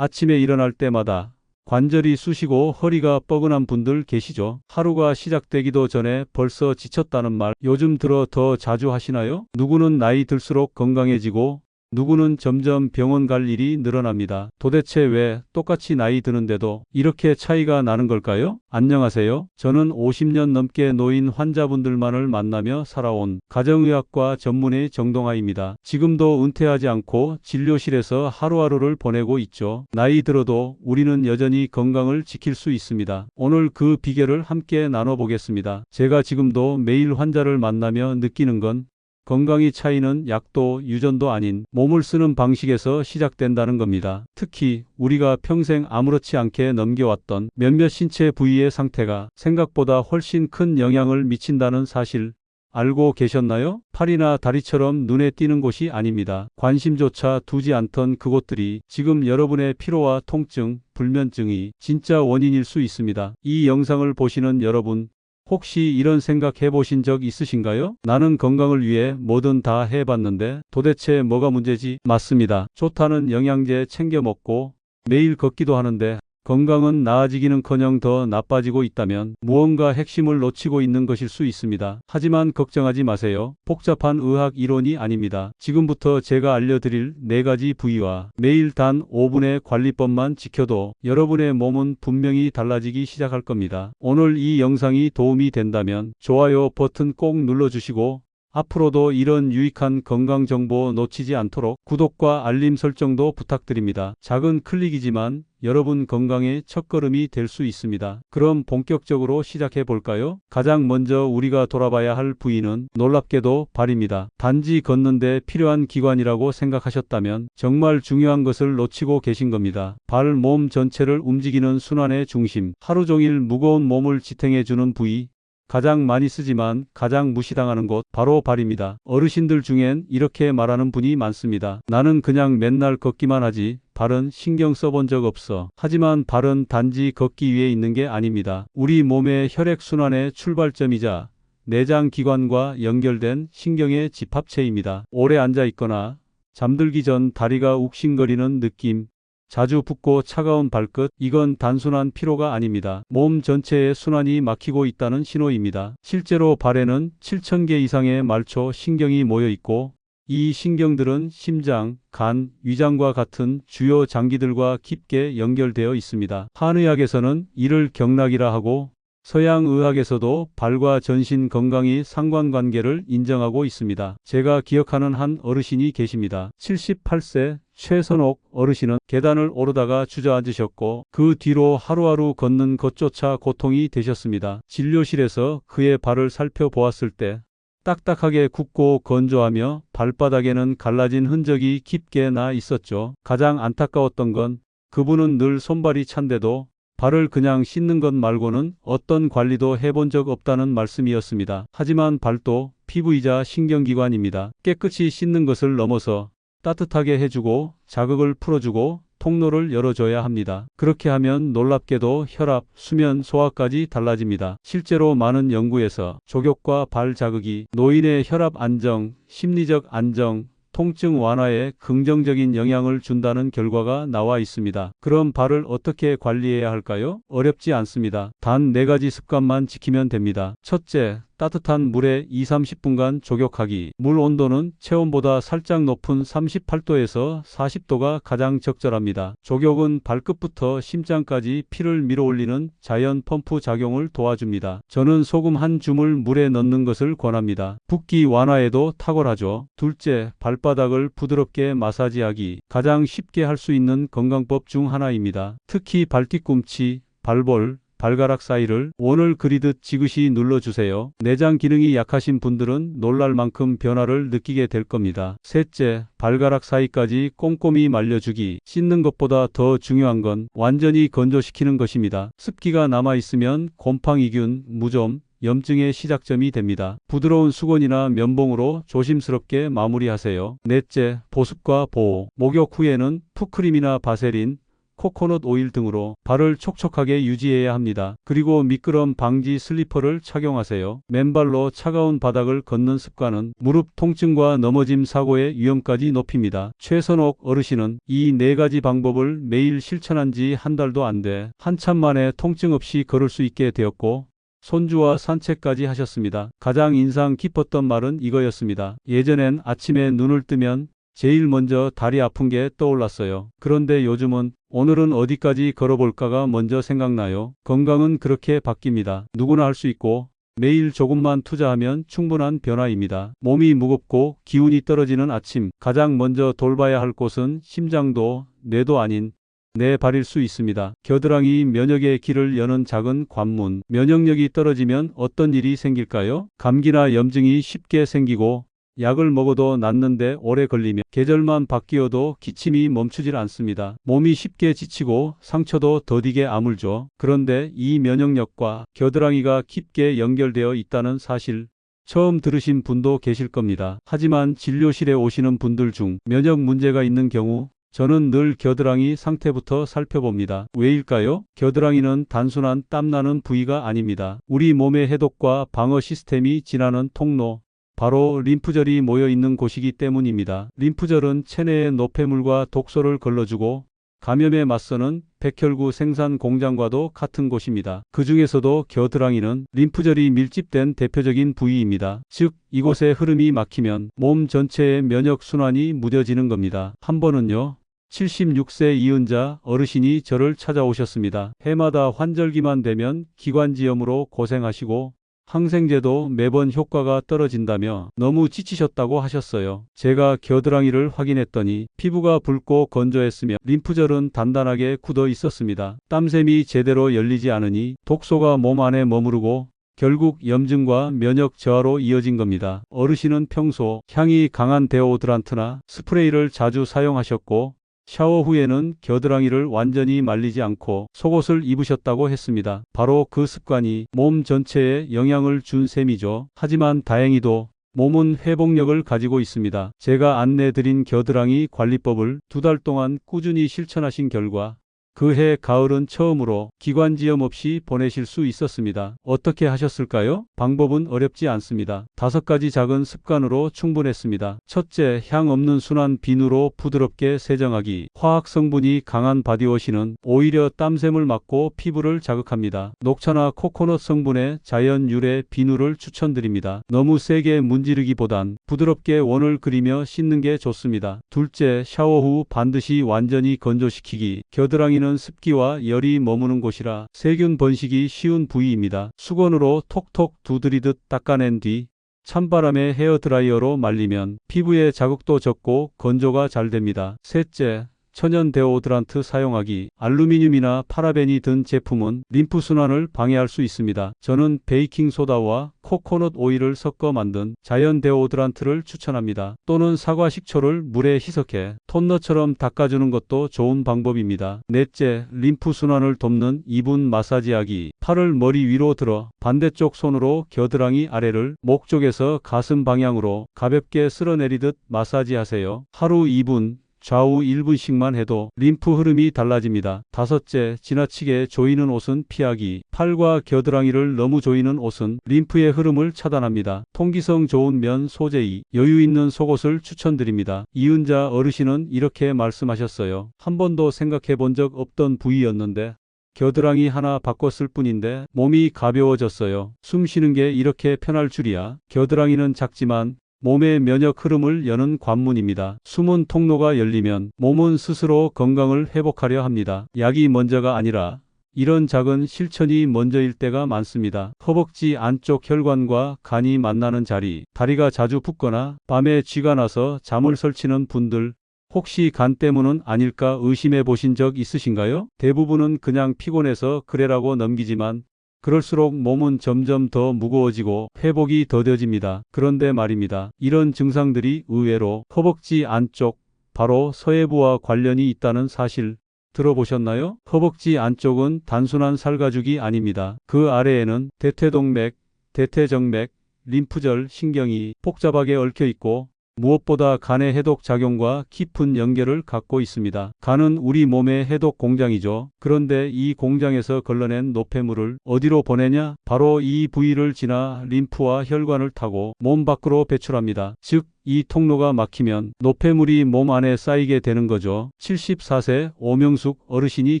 아침에 일어날 때마다 관절이 쑤시고 허리가 뻐근한 분들 계시죠? 하루가 시작되기도 전에 벌써 지쳤다는 말 요즘 들어 더 자주 하시나요? 누구는 나이 들수록 건강해지고 누구는 점점 병원 갈 일이 늘어납니다. 도대체 왜 똑같이 나이 드는데도 이렇게 차이가 나는 걸까요? 안녕하세요. 저는 50년 넘게 노인 환자분들만을 만나며 살아온 가정의학과 전문의 정동하입니다. 지금도 은퇴하지 않고 진료실에서 하루하루를 보내고 있죠. 나이 들어도 우리는 여전히 건강을 지킬 수 있습니다. 오늘 그 비결을 함께 나눠보겠습니다. 제가 지금도 매일 환자를 만나며 느끼는 건 건강의 차이는 약도 유전도 아닌 몸을 쓰는 방식에서 시작된다는 겁니다. 특히 우리가 평생 아무렇지 않게 넘겨왔던 몇몇 신체 부위의 상태가 생각보다 훨씬 큰 영향을 미친다는 사실 알고 계셨나요? 팔이나 다리처럼 눈에 띄는 곳이 아닙니다. 관심조차 두지 않던 그곳들이 지금 여러분의 피로와 통증, 불면증이 진짜 원인일 수 있습니다. 이 영상을 보시는 여러분, 혹시 이런 생각 해보신 적 있으신가요? 나는 건강을 위해 뭐든 다 해봤는데 도대체 뭐가 문제지? 맞습니다. 좋다는 영양제 챙겨 먹고 매일 걷기도 하는데 건강은 나아지기는커녕 더 나빠지고 있다면 무언가 핵심을 놓치고 있는 것일 수 있습니다. 하지만 걱정하지 마세요. 복잡한 의학 이론이 아닙니다. 지금부터 제가 알려드릴 4가지 부위와 매일 단 5분의 관리법만 지켜도 여러분의 몸은 분명히 달라지기 시작할 겁니다. 오늘 이 영상이 도움이 된다면 좋아요 버튼 꼭 눌러주시고 앞으로도 이런 유익한 건강 정보 놓치지 않도록 구독과 알림 설정도 부탁드립니다. 작은 클릭이지만 여러분 건강의 첫걸음이 될 수 있습니다. 그럼 본격적으로 시작해 볼까요? 가장 먼저 우리가 돌아봐야 할 부위는 놀랍게도 발입니다. 단지 걷는데 필요한 기관이라고 생각하셨다면 정말 중요한 것을 놓치고 계신 겁니다. 발, 몸 전체를 움직이는 순환의 중심, 하루 종일 무거운 몸을 지탱해주는 부위, 가장 많이 쓰지만 가장 무시당하는 곳 바로 발입니다. 어르신들 중엔 이렇게 말하는 분이 많습니다. 나는 그냥 맨날 걷기만 하지 발은 신경 써본 적 없어. 하지만 발은 단지 걷기 위해 있는 게 아닙니다. 우리 몸의 혈액순환의 출발점이자 내장 기관과 연결된 신경의 집합체입니다. 오래 앉아 있거나 잠들기 전 다리가 욱신거리는 느낌, 자주 붓고 차가운 발끝, 이건 단순한 피로가 아닙니다. 몸 전체의 순환이 막히고 있다는 신호입니다. 실제로 발에는 7,000개 이상의 말초 신경이 모여 있고 이 신경들은 심장, 간, 위장과 같은 주요 장기들과 깊게 연결되어 있습니다. 한의학에서는 이를 경락이라 하고 서양의학에서도 발과 전신 건강이 상관관계를 인정하고 있습니다. 제가 기억하는 한 어르신이 계십니다. 78세 최선옥 어르신은 계단을 오르다가 주저앉으셨고 그 뒤로 하루하루 걷는 것조차 고통이 되셨습니다. 진료실에서 그의 발을 살펴보았을 때 딱딱하게 굳고 건조하며 발바닥에는 갈라진 흔적이 깊게 나 있었죠. 가장 안타까웠던 건 그분은 늘 손발이 찬데도 발을 그냥 씻는 것 말고는 어떤 관리도 해본 적 없다는 말씀이었습니다. 하지만 발도 피부이자 신경기관입니다. 깨끗이 씻는 것을 넘어서 따뜻하게 해주고 자극을 풀어주고 통로를 열어줘야 합니다. 그렇게 하면 놀랍게도 혈압, 수면, 소화까지 달라집니다. 실제로 많은 연구에서 족욕과 발 자극이 노인의 혈압 안정, 심리적 안정, 통증 완화에 긍정적인 영향을 준다는 결과가 나와 있습니다. 그럼 발을 어떻게 관리해야 할까요? 어렵지 않습니다. 단 4가지 습관만 지키면 됩니다. 첫째, 따뜻한 물에 20-30분간 족욕하기. 물 온도는 체온보다 살짝 높은 38도에서 40도가 가장 적절합니다. 족욕은 발끝부터 심장까지 피를 밀어올리는 자연 펌프 작용을 도와줍니다. 저는 소금 한 줌을 물에 넣는 것을 권합니다. 붓기 완화에도 탁월하죠. 둘째, 발바닥을 부드럽게 마사지하기. 가장 쉽게 할 수 있는 건강법 중 하나입니다. 특히 발뒤꿈치, 발볼, 발가락 사이를 원을 그리듯 지그시 눌러주세요. 내장 기능이 약하신 분들은 놀랄 만큼 변화를 느끼게 될 겁니다. 셋째, 발가락 사이까지 꼼꼼히 말려주기. 씻는 것보다 더 중요한 건 완전히 건조시키는 것입니다. 습기가 남아있으면 곰팡이균, 무좀, 염증의 시작점이 됩니다. 부드러운 수건이나 면봉으로 조심스럽게 마무리하세요. 넷째, 보습과 보호. 목욕 후에는 풋크림이나 바세린, 코코넛 오일 등으로 발을 촉촉하게 유지해야 합니다. 그리고 미끄럼 방지 슬리퍼를 착용하세요. 맨발로 차가운 바닥을 걷는 습관은 무릎 통증과 넘어짐 사고의 위험까지 높입니다. 최선옥 어르신은 이 4가지 방법을 매일 실천한 지 한 달도 안 돼 한참 만에 통증 없이 걸을 수 있게 되었고 손주와 산책까지 하셨습니다. 가장 인상 깊었던 말은 이거였습니다. 예전엔 아침에 눈을 뜨면 제일 먼저 다리 아픈 게 떠올랐어요. 그런데 요즘은 오늘은 어디까지 걸어볼까가 먼저 생각나요. 건강은 그렇게 바뀝니다. 누구나 할 수 있고 매일 조금만 투자하면 충분한 변화입니다. 몸이 무겁고 기운이 떨어지는 아침, 가장 먼저 돌봐야 할 곳은 심장도 뇌도 아닌 내 발일 수 있습니다. 겨드랑이 면역의 길을 여는 작은 관문. 면역력이 떨어지면 어떤 일이 생길까요? 감기나 염증이 쉽게 생기고 약을 먹어도 낫는데 오래 걸리며 계절만 바뀌어도 기침이 멈추질 않습니다. 몸이 쉽게 지치고 상처도 더디게 아물죠. 그런데 이 면역력과 겨드랑이가 깊게 연결되어 있다는 사실 처음 들으신 분도 계실 겁니다. 하지만 진료실에 오시는 분들 중 면역 문제가 있는 경우 저는 늘 겨드랑이 상태부터 살펴봅니다. 왜일까요? 겨드랑이는 단순한 땀나는 부위가 아닙니다. 우리 몸의 해독과 방어 시스템이 지나는 통로, 바로 림프절이 모여있는 곳이기 때문입니다. 림프절은 체내의 노폐물과 독소를 걸러주고 감염에 맞서는 백혈구 생산 공장과도 같은 곳입니다. 그 중에서도 겨드랑이는 림프절이 밀집된 대표적인 부위입니다. 즉, 이곳의 흐름이 막히면 몸 전체의 면역순환이 무뎌지는 겁니다. 한 번은요, 76세 이은자 어르신이 저를 찾아오셨습니다. 해마다 환절기만 되면 기관지염으로 고생하시고 항생제도 매번 효과가 떨어진다며 너무 지치셨다고 하셨어요. 제가 겨드랑이를 확인했더니 피부가 붉고 건조했으며 림프절은 단단하게 굳어 있었습니다. 땀샘이 제대로 열리지 않으니 독소가 몸 안에 머무르고 결국 염증과 면역 저하로 이어진 겁니다. 어르신은 평소 향이 강한 데오드란트나 스프레이를 자주 사용하셨고 샤워 후에는 겨드랑이를 완전히 말리지 않고 속옷을 입으셨다고 했습니다. 바로 그 습관이 몸 전체에 영향을 준 셈이죠. 하지만 다행히도 몸은 회복력을 가지고 있습니다. 제가 안내드린 겨드랑이 관리법을 2달 동안 꾸준히 실천하신 결과 그해 가을은 처음으로 기관지염 없이 보내실 수 있었습니다. 어떻게 하셨을까요? 방법은 어렵지 않습니다. 5가지 작은 습관으로 충분했습니다. 첫째, 향 없는 순한 비누로 부드럽게 세정하기. 화학 성분이 강한 바디워시는 오히려 땀샘을 막고 피부를 자극합니다. 녹차나 코코넛 성분의 자연 유래 비누를 추천드립니다. 너무 세게 문지르기보단 부드럽게 원을 그리며 씻는 게 좋습니다. 둘째, 샤워 후 반드시 완전히 건조시키기. 겨드랑이는 습기와 열이 머무는 곳이라 세균 번식이 쉬운 부위입니다. 수건으로 톡톡 두드리듯 닦아낸 뒤 찬바람에 헤어드라이어로 말리면 피부에 자극도 적고 건조가 잘 됩니다. 셋째, 천연 데오드란트 사용하기. 알루미늄이나 파라벤이 든 제품은 림프 순환을 방해할 수 있습니다. 저는 베이킹소다와 코코넛 오일을 섞어 만든 자연 데오드란트를 추천합니다. 또는 사과 식초를 물에 희석해 톤너처럼 닦아주는 것도 좋은 방법입니다. 넷째, 림프 순환을 돕는 이분 마사지하기. 팔을 머리 위로 들어 반대쪽 손으로 겨드랑이 아래를 목 쪽에서 가슴 방향으로 가볍게 쓸어내리듯 마사지하세요. 하루 2분, 좌우 1분씩만 해도 림프 흐름이 달라집니다. 다섯째, 지나치게 조이는 옷은 피하기. 팔과 겨드랑이를 너무 조이는 옷은 림프의 흐름을 차단합니다. 통기성 좋은 면 소재의 여유 있는 속옷을 추천드립니다. 이은자 어르신은 이렇게 말씀하셨어요. 한 번도 생각해 본 적 없던 부위였는데 겨드랑이 하나 바꿨을 뿐인데 몸이 가벼워졌어요. 숨 쉬는 게 이렇게 편할 줄이야. 겨드랑이는 작지만 몸의 면역 흐름을 여는 관문입니다. 숨은 통로가 열리면 몸은 스스로 건강을 회복하려 합니다. 약이 먼저가 아니라 이런 작은 실천이 먼저일 때가 많습니다. 허벅지 안쪽 혈관과 간이 만나는 자리, 다리가 자주 붓거나 밤에 쥐가 나서 잠을 설치는 분들, 혹시 간 때문은 아닐까 의심해 보신 적 있으신가요? 대부분은 그냥 피곤해서 그래라고 넘기지만 그럴수록 몸은 점점 더 무거워지고 회복이 더뎌집니다. 그런데 말입니다. 이런 증상들이 의외로 허벅지 안쪽, 바로 서해부와 관련이 있다는 사실 들어보셨나요? 허벅지 안쪽은 단순한 살가죽이 아닙니다. 그 아래에는 대퇴동맥, 대퇴정맥, 림프절, 신경이 복잡하게 얽혀 있고 무엇보다 간의 해독 작용과 깊은 연결을 갖고 있습니다. 간은 우리 몸의 해독 공장이죠. 그런데 이 공장에서 걸러낸 노폐물을 어디로 보내냐? 바로 이 부위를 지나 림프와 혈관을 타고 몸 밖으로 배출합니다. 즉, 이 통로가 막히면 노폐물이 몸 안에 쌓이게 되는 거죠. 74세 오명숙 어르신이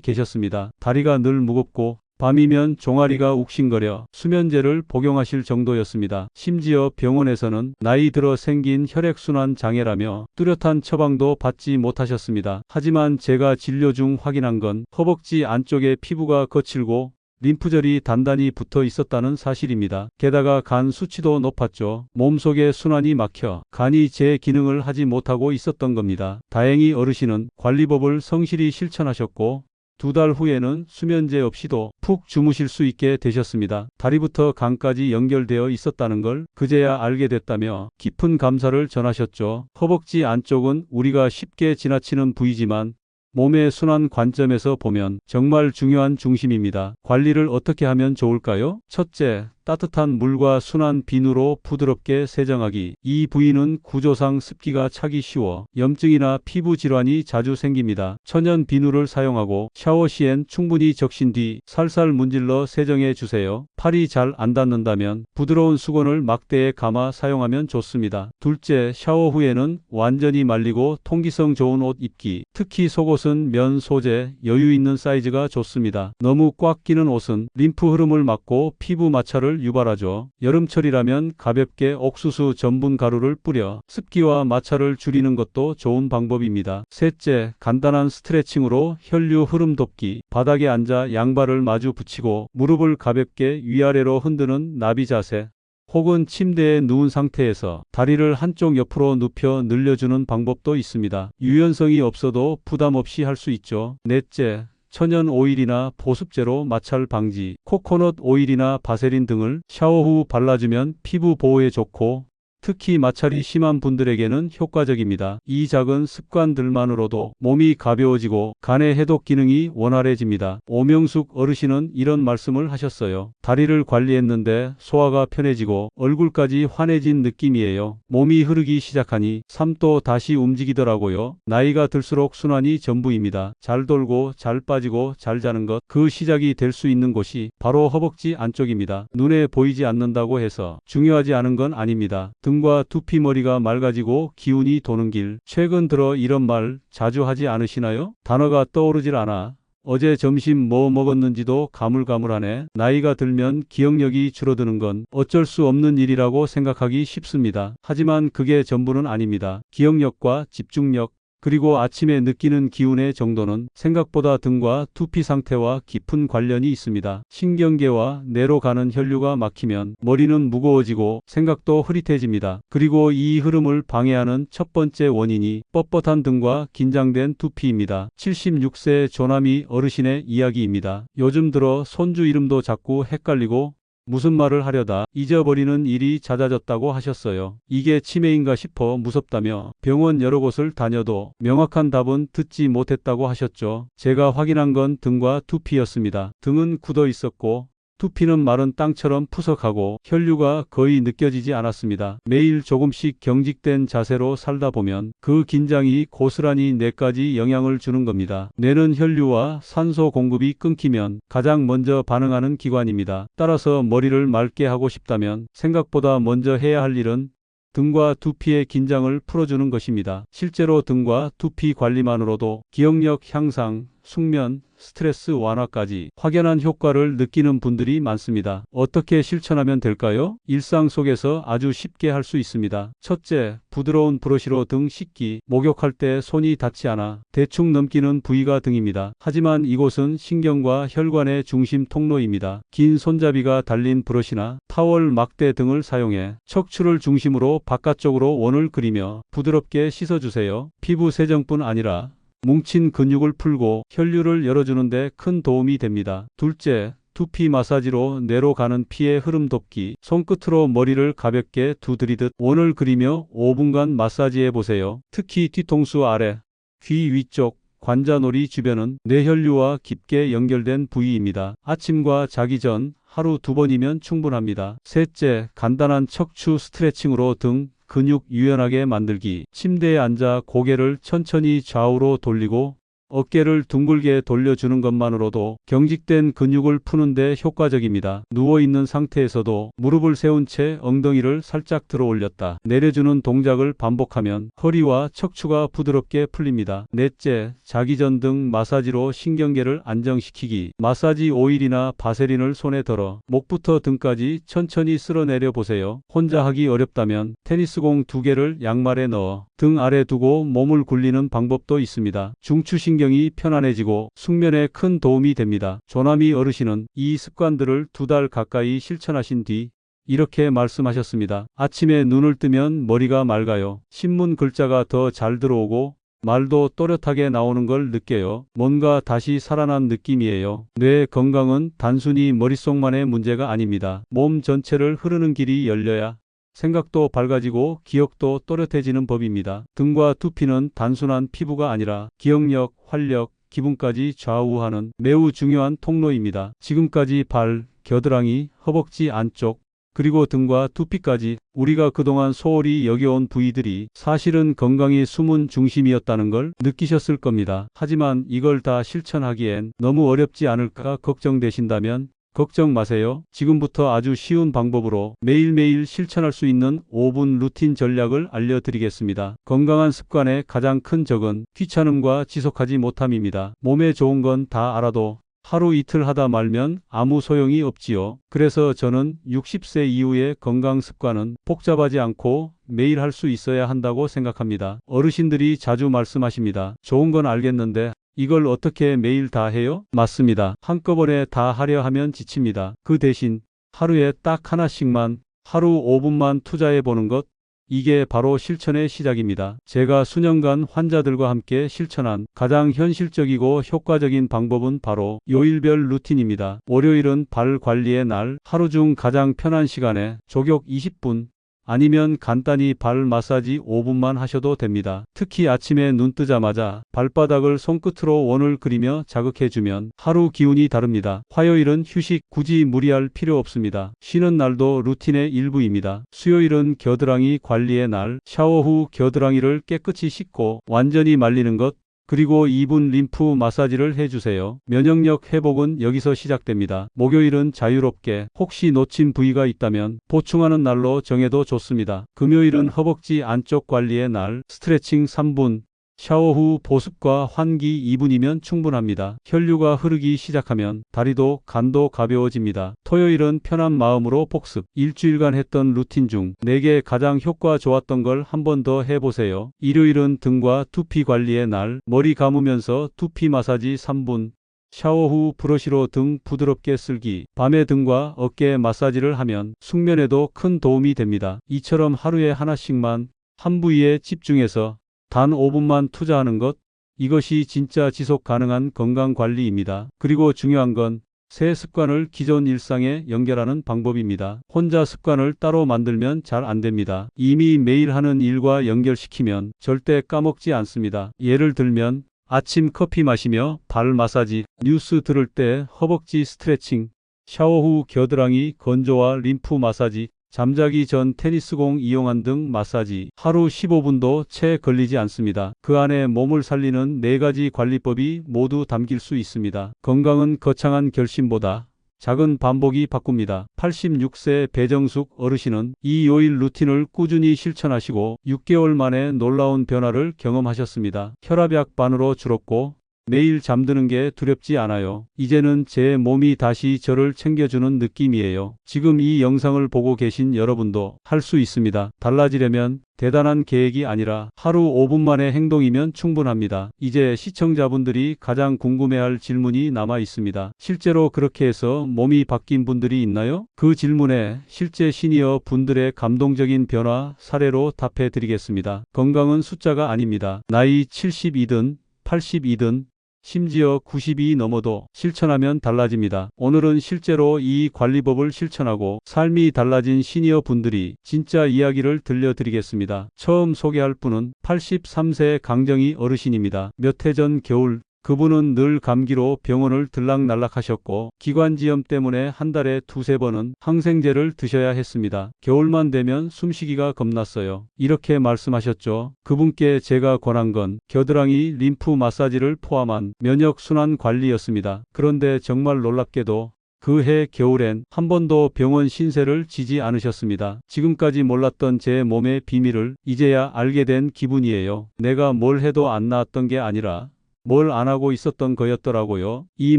계셨습니다. 다리가 늘 무겁고 밤이면 종아리가 욱신거려 수면제를 복용하실 정도였습니다. 심지어 병원에서는 나이 들어 생긴 혈액순환 장애라며 뚜렷한 처방도 받지 못하셨습니다. 하지만 제가 진료 중 확인한 건 허벅지 안쪽에 피부가 거칠고 림프절이 단단히 붙어 있었다는 사실입니다. 게다가 간 수치도 높았죠. 몸속에 순환이 막혀 간이 제 기능을 하지 못하고 있었던 겁니다. 다행히 어르신은 관리법을 성실히 실천하셨고 2달 후에는 수면제 없이도 푹 주무실 수 있게 되셨습니다. 다리부터 간까지 연결되어 있었다는 걸 그제야 알게 됐다며 깊은 감사를 전하셨죠. 허벅지 안쪽은 우리가 쉽게 지나치는 부위지만 몸의 순환 관점에서 보면 정말 중요한 중심입니다. 관리를 어떻게 하면 좋을까요? 첫째, 따뜻한 물과 순한 비누로 부드럽게 세정하기. 이 부위는 구조상 습기가 차기 쉬워 염증이나 피부 질환이 자주 생깁니다. 천연 비누를 사용하고 샤워 시엔 충분히 적신 뒤 살살 문질러 세정해 주세요. 팔이 잘 안 닿는다면 부드러운 수건을 막대에 감아 사용하면 좋습니다. 둘째, 샤워 후에는 완전히 말리고 통기성 좋은 옷 입기. 특히 속옷은 면 소재, 여유 있는 사이즈가 좋습니다. 너무 꽉 끼는 옷은 림프 흐름을 막고 피부 마찰을 유발하죠. 여름철이라면 가볍게 옥수수 전분 가루를 뿌려 습기와 마찰을 줄이는 것도 좋은 방법입니다. 셋째, 간단한 스트레칭으로 혈류 흐름 돕기. 바닥에 앉아 양발을 마주 붙이고 무릎을 가볍게 위아래로 흔드는 나비 자세. 혹은 침대에 누운 상태에서 다리를 한쪽 옆으로 눕혀 늘려주는 방법도 있습니다. 유연성이 없어도 부담 없이 할 수 있죠. 넷째, 천연 오일이나 보습제로 마찰 방지. 코코넛 오일이나 바세린 등을 샤워 후 발라주면 피부 보호에 좋고 특히 마찰이 심한 분들에게는 효과적입니다. 이 작은 습관들만으로도 몸이 가벼워지고 간의 해독 기능이 원활해집니다. 오명숙 어르신은 이런 말씀을 하셨어요. 다리를 관리했는데 소화가 편해지고 얼굴까지 환해진 느낌이에요. 몸이 흐르기 시작하니 삶도 다시 움직이더라고요. 나이가 들수록 순환이 전부입니다. 잘 돌고 잘 빠지고 잘 자는 것, 그 시작이 될 수 있는 곳이 바로 허벅지 안쪽입니다. 눈에 보이지 않는다고 해서 중요하지 않은 건 아닙니다. 등과 두피, 머리가 맑아지고 기운이 도는 길. 최근 들어 이런 말 자주 하지 않으시나요? 단어가 떠오르질 않아. 어제 점심 뭐 먹었는지도 가물가물하네. 나이가 들면 기억력이 줄어드는 건 어쩔 수 없는 일이라고 생각하기 쉽습니다. 하지만 그게 전부는 아닙니다. 기억력과 집중력, 그리고 아침에 느끼는 기운의 정도는 생각보다 등과 두피 상태와 깊은 관련이 있습니다. 신경계와 뇌로 가는 혈류가 막히면 머리는 무거워지고 생각도 흐릿해집니다. 그리고 이 흐름을 방해하는 첫 번째 원인이 뻣뻣한 등과 긴장된 두피입니다. 76세 조남이 어르신의 이야기입니다. 요즘 들어 손주 이름도 자꾸 헷갈리고 무슨 말을 하려다 잊어버리는 일이 잦아졌다고 하셨어요. 이게 치매인가 싶어 무섭다며 병원 여러 곳을 다녀도 명확한 답은 듣지 못했다고 하셨죠. 제가 확인한 건 등과 두피였습니다. 등은 굳어 있었고 두피는 마른 땅처럼 푸석하고 혈류가 거의 느껴지지 않았습니다. 매일 조금씩 경직된 자세로 살다 보면 그 긴장이 고스란히 뇌까지 영향을 주는 겁니다. 뇌는 혈류와 산소 공급이 끊기면 가장 먼저 반응하는 기관입니다. 따라서 머리를 맑게 하고 싶다면 생각보다 먼저 해야 할 일은 등과 두피의 긴장을 풀어주는 것입니다. 실제로 등과 두피 관리만으로도 기억력 향상, 숙면, 스트레스 완화까지 확연한 효과를 느끼는 분들이 많습니다. 어떻게 실천하면 될까요? 일상 속에서 아주 쉽게 할 수 있습니다. 첫째, 부드러운 브러쉬로 등 씻기. 목욕할 때 손이 닿지 않아 대충 넘기는 부위가 등입니다. 하지만 이곳은 신경과 혈관의 중심 통로입니다. 긴 손잡이가 달린 브러쉬나 타월, 막대 등을 사용해 척추를 중심으로 바깥쪽으로 원을 그리며 부드럽게 씻어주세요. 피부 세정뿐 아니라 뭉친 근육을 풀고 혈류를 열어주는 데 큰 도움이 됩니다. 둘째, 두피 마사지로 뇌로 가는 피의 흐름 돕기. 손끝으로 머리를 가볍게 두드리듯 원을 그리며 5분간 마사지해 보세요. 특히 뒤통수 아래, 귀 위쪽, 관자놀이 주변은 뇌혈류와 깊게 연결된 부위입니다. 아침과 자기 전 하루 2번이면 충분합니다. 셋째, 간단한 척추 스트레칭으로 등, 근육 유연하게 만들기. 침대에 앉아 고개를 천천히 좌우로 돌리고 어깨를 둥글게 돌려주는 것만으로도 경직된 근육을 푸는데 효과적입니다. 누워있는 상태에서도 무릎을 세운 채 엉덩이를 살짝 들어 올렸다 내려주는 동작을 반복하면 허리와 척추가 부드럽게 풀립니다. 넷째, 자기 전 등 마사지로 신경계를 안정시키기. 마사지 오일이나 바세린을 손에 덜어 목부터 등까지 천천히 쓸어내려 보세요. 혼자 하기 어렵다면 테니스공 2개를 양말에 넣어 등 아래 두고 몸을 굴리는 방법도 있습니다. 중추신경이 편안해지고 숙면에 큰 도움이 됩니다. 조남이 어르신은 이 습관들을 2달 가까이 실천하신 뒤 이렇게 말씀하셨습니다. 아침에 눈을 뜨면 머리가 맑아요. 신문 글자가 더 잘 들어오고 말도 또렷하게 나오는 걸 느껴요. 뭔가 다시 살아난 느낌이에요. 뇌 건강은 단순히 머릿속만의 문제가 아닙니다. 몸 전체를 흐르는 길이 열려야 생각도 밝아지고 기억도 또렷해지는 법입니다. 등과 두피는 단순한 피부가 아니라 기억력, 활력, 기분까지 좌우하는 매우 중요한 통로입니다. 지금까지 발, 겨드랑이, 허벅지 안쪽, 그리고 등과 두피까지 우리가 그동안 소홀히 여겨온 부위들이 사실은 건강의 숨은 중심이었다는 걸 느끼셨을 겁니다. 하지만 이걸 다 실천하기엔 너무 어렵지 않을까 걱정되신다면 걱정 마세요. 지금부터 아주 쉬운 방법으로 매일매일 실천할 수 있는 5분 루틴 전략을 알려드리겠습니다. 건강한 습관의 가장 큰 적은 귀찮음과 지속하지 못함입니다. 몸에 좋은 건 다 알아도 하루 이틀 하다 말면 아무 소용이 없지요. 그래서 저는 60세 이후의 건강 습관은 복잡하지 않고 매일 할 수 있어야 한다고 생각합니다. 어르신들이 자주 말씀하십니다. 좋은 건 알겠는데 이걸 어떻게 매일 다 해요? 맞습니다. 한꺼번에 다 하려 하면 지칩니다. 그 대신 하루에 딱 하나씩만, 하루 5분만 투자해 보는 것, 이게 바로 실천의 시작입니다. 제가 수년간 환자들과 함께 실천한 가장 현실적이고 효과적인 방법은 바로 요일별 루틴입니다. 월요일은 발 관리의 날, 하루 중 가장 편한 시간에 족욕 20분, 아니면 간단히 발 마사지 5분만 하셔도 됩니다. 특히 아침에 눈 뜨자마자 발바닥을 손끝으로 원을 그리며 자극해주면 하루 기운이 다릅니다. 화요일은 휴식, 굳이 무리할 필요 없습니다. 쉬는 날도 루틴의 일부입니다. 수요일은 겨드랑이 관리의 날, 샤워 후 겨드랑이를 깨끗이 씻고 완전히 말리는 것, 그리고 2분 림프 마사지를 해주세요. 면역력 회복은 여기서 시작됩니다. 목요일은 자유롭게 혹시 놓친 부위가 있다면 보충하는 날로 정해도 좋습니다. 금요일은 허벅지 안쪽 관리의 날, 스트레칭 3분, 샤워 후 보습과 환기 2분이면 충분합니다. 혈류가 흐르기 시작하면 다리도 간도 가벼워집니다. 토요일은 편한 마음으로 복습. 일주일간 했던 루틴 중 4개 가장 효과 좋았던 걸 한 번 더 해보세요. 일요일은 등과 두피 관리의 날, 머리 감으면서 두피 마사지 3분, 샤워 후 브러쉬로 등 부드럽게 쓸기. 밤에 등과 어깨 마사지를 하면 숙면에도 큰 도움이 됩니다. 이처럼 하루에 하나씩만 한 부위에 집중해서 단 5분만 투자하는 것, 이것이 진짜 지속 가능한 건강관리입니다. 그리고 중요한 건 새 습관을 기존 일상에 연결하는 방법입니다. 혼자 습관을 따로 만들면 잘 안됩니다. 이미 매일 하는 일과 연결시키면 절대 까먹지 않습니다. 예를 들면 아침 커피 마시며 발 마사지, 뉴스 들을 때 허벅지 스트레칭, 샤워 후 겨드랑이 건조와 림프 마사지, 잠자기 전 테니스공 이용한 등 마사지. 하루 15분도 채 걸리지 않습니다. 그 안에 몸을 살리는 4가지 관리법이 모두 담길 수 있습니다. 건강은 거창한 결심보다 작은 반복이 바꿉니다. 86세 배정숙 어르신은 이 요일 루틴을 꾸준히 실천하시고 6개월 만에 놀라운 변화를 경험하셨습니다. 혈압약 반으로 줄었고 매일 잠드는 게 두렵지 않아요. 이제는 제 몸이 다시 저를 챙겨주는 느낌이에요. 지금 이 영상을 보고 계신 여러분도 할 수 있습니다. 달라지려면 대단한 계획이 아니라 하루 5분만의 행동이면 충분합니다. 이제 시청자분들이 가장 궁금해할 질문이 남아 있습니다. 실제로 그렇게 해서 몸이 바뀐 분들이 있나요? 그 질문에 실제 시니어 분들의 감동적인 변화 사례로 답해 드리겠습니다. 건강은 숫자가 아닙니다. 나이 72든 82든 심지어 90이 넘어도 실천하면 달라집니다. 오늘은 실제로 이 관리법을 실천하고 삶이 달라진 시니어 분들이 진짜 이야기를 들려드리겠습니다. 처음 소개할 분은 83세 강정희 어르신입니다. 몇 해 전 겨울 그분은 늘 감기로 병원을 들락날락하셨고 기관지염 때문에 한 달에 두세 번은 항생제를 드셔야 했습니다. 겨울만 되면 숨쉬기가 겁났어요. 이렇게 말씀하셨죠. 그분께 제가 권한 건 겨드랑이 림프 마사지를 포함한 면역순환 관리였습니다. 그런데 정말 놀랍게도 그해 겨울엔 한 번도 병원 신세를 지지 않으셨습니다. 지금까지 몰랐던 제 몸의 비밀을 이제야 알게 된 기분이에요. 내가 뭘 해도 안 나았던 게 아니라 뭘 안 하고 있었던 거였더라고요. 이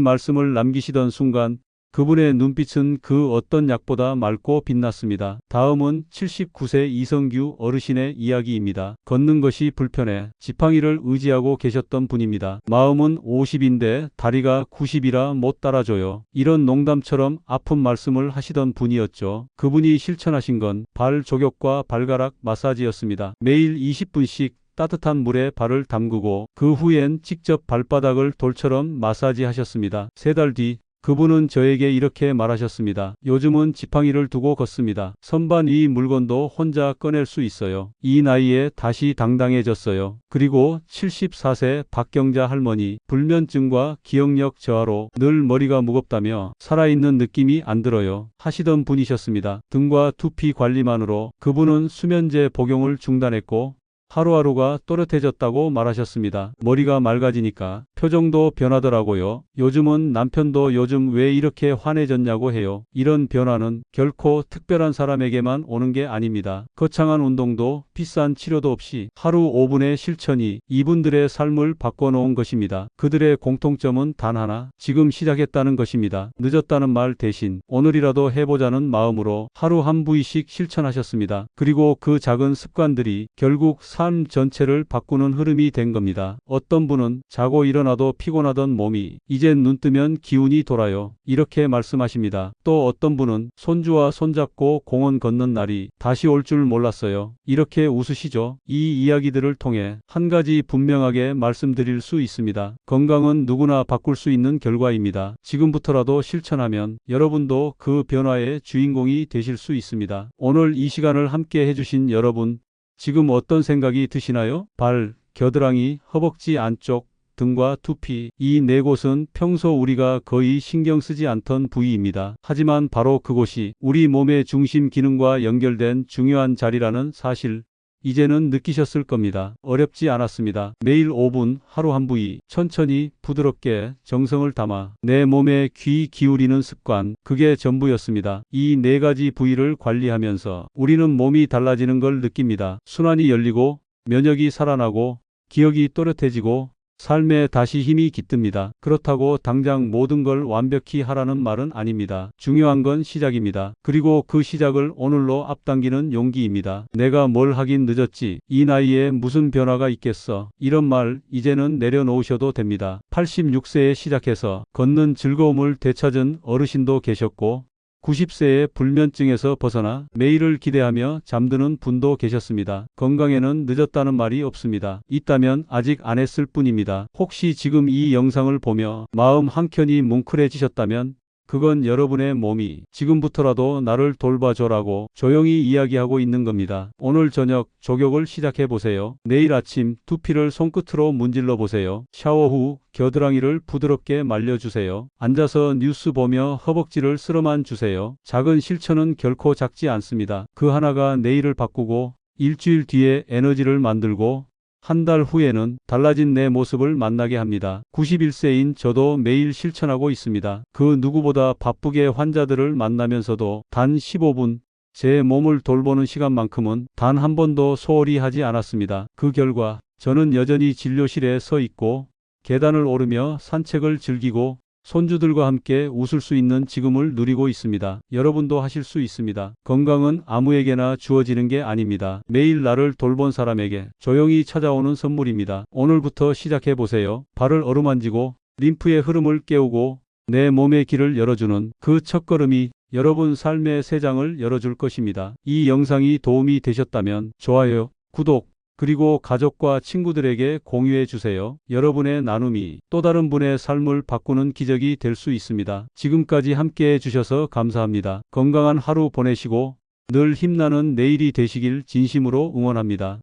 말씀을 남기시던 순간 그분의 눈빛은 그 어떤 약보다 맑고 빛났습니다. 다음은 79세 이성규 어르신의 이야기입니다. 걷는 것이 불편해 지팡이를 의지하고 계셨던 분입니다. 마음은 50인데 다리가 90이라 못 따라줘요. 이런 농담처럼 아픈 말씀을 하시던 분이었죠. 그분이 실천하신 건 발 조격과 발가락 마사지였습니다. 매일 20분씩 따뜻한 물에 발을 담그고 그 후엔 직접 발바닥을 돌처럼 마사지하셨습니다. 3달 뒤 그분은 저에게 이렇게 말하셨습니다. 요즘은 지팡이를 두고 걷습니다. 선반 위 물건도 혼자 꺼낼 수 있어요. 이 나이에 다시 당당해졌어요. 그리고 74세 박경자 할머니, 불면증과 기억력 저하로 늘 머리가 무겁다며 살아있는 느낌이 안 들어요 하시던 분이셨습니다. 등과 두피 관리만으로 그분은 수면제 복용을 중단했고 하루하루가 또렷해졌다고 말하셨습니다. 머리가 맑아지니까 표정도 변하더라고요. 요즘은 남편도 요즘 왜 이렇게 환해졌냐고 해요. 이런 변화는 결코 특별한 사람에게만 오는 게 아닙니다. 거창한 운동도 비싼 치료도 없이 하루 5분의 실천이 이분들의 삶을 바꿔놓은 것입니다. 그들의 공통점은 단 하나, 지금 시작했다는 것입니다. 늦었다는 말 대신 오늘이라도 해보자는 마음으로 하루 한 부위씩 실천하셨습니다. 그리고 그 작은 습관들이 결국 삶 전체를 바꾸는 흐름이 된 겁니다. 어떤 분은 자고 일어나도 피곤하던 몸이 이젠 눈 뜨면 기운이 돌아요. 이렇게 말씀하십니다. 또 어떤 분은 손주와 손잡고 공원 걷는 날이 다시 올 줄 몰랐어요. 이렇게 웃으시죠. 이 이야기들을 통해 한 가지 분명하게 말씀드릴 수 있습니다. 건강은 누구나 바꿀 수 있는 결과입니다. 지금부터라도 실천하면 여러분도 그 변화의 주인공이 되실 수 있습니다. 오늘 이 시간을 함께 해주신 여러분, 지금 어떤 생각이 드시나요? 발, 겨드랑이, 허벅지 안쪽, 등과 두피, 이 네 곳은 평소 우리가 거의 신경 쓰지 않던 부위입니다. 하지만 바로 그곳이 우리 몸의 중심 기능과 연결된 중요한 자리라는 사실, 이제는 느끼셨을 겁니다. 어렵지 않았습니다. 매일 5분, 하루 한 부위, 천천히 부드럽게 정성을 담아 내 몸에 귀 기울이는 습관, 그게 전부였습니다. 이 네 가지 부위를 관리하면서 우리는 몸이 달라지는 걸 느낍니다. 순환이 열리고 면역이 살아나고 기억이 또렷해지고 삶에 다시 힘이 깃듭니다. 그렇다고 당장 모든 걸 완벽히 하라는 말은 아닙니다. 중요한 건 시작입니다. 그리고 그 시작을 오늘로 앞당기는 용기입니다. 내가 뭘 하긴 늦었지. 이 나이에 무슨 변화가 있겠어. 이런 말 이제는 내려놓으셔도 됩니다. 86세에 시작해서 걷는 즐거움을 되찾은 어르신도 계셨고 90세의 불면증에서 벗어나 매일을 기대하며 잠드는 분도 계셨습니다. 건강에는 늦었다는 말이 없습니다. 있다면 아직 안 했을 뿐입니다. 혹시 지금 이 영상을 보며 마음 한켠이 뭉클해지셨다면 그건 여러분의 몸이 지금부터라도 나를 돌봐줘라고 조용히 이야기하고 있는 겁니다. 오늘 저녁 조격을 시작해 보세요. 내일 아침 두피를 손끝으로 문질러 보세요. 샤워 후 겨드랑이를 부드럽게 말려주세요. 앉아서 뉴스 보며 허벅지를 쓸어만 주세요. 작은 실천은 결코 작지 않습니다. 그 하나가 내일을 바꾸고 일주일 뒤에 에너지를 만들고 한 달 후에는 달라진 내 모습을 만나게 합니다. 91세인 저도 매일 실천하고 있습니다. 그 누구보다 바쁘게 환자들을 만나면서도 단 15분 제 몸을 돌보는 시간만큼은 단 한 번도 소홀히 하지 않았습니다. 그 결과 저는 여전히 진료실에 서 있고 계단을 오르며 산책을 즐기고 손주들과 함께 웃을 수 있는 지금을 누리고 있습니다. 여러분도 하실 수 있습니다. 건강은 아무에게나 주어지는 게 아닙니다. 매일 나를 돌본 사람에게 조용히 찾아오는 선물입니다. 오늘부터 시작해 보세요. 발을 어루만지고 림프의 흐름을 깨우고 내 몸의 길을 열어주는 그 첫걸음이 여러분 삶의 새 장을 열어줄 것입니다. 이 영상이 도움이 되셨다면 좋아요, 구독, 그리고 가족과 친구들에게 공유해 주세요. 여러분의 나눔이 또 다른 분의 삶을 바꾸는 기적이 될 수 있습니다. 지금까지 함께 해주셔서 감사합니다. 건강한 하루 보내시고 늘 힘나는 내일이 되시길 진심으로 응원합니다.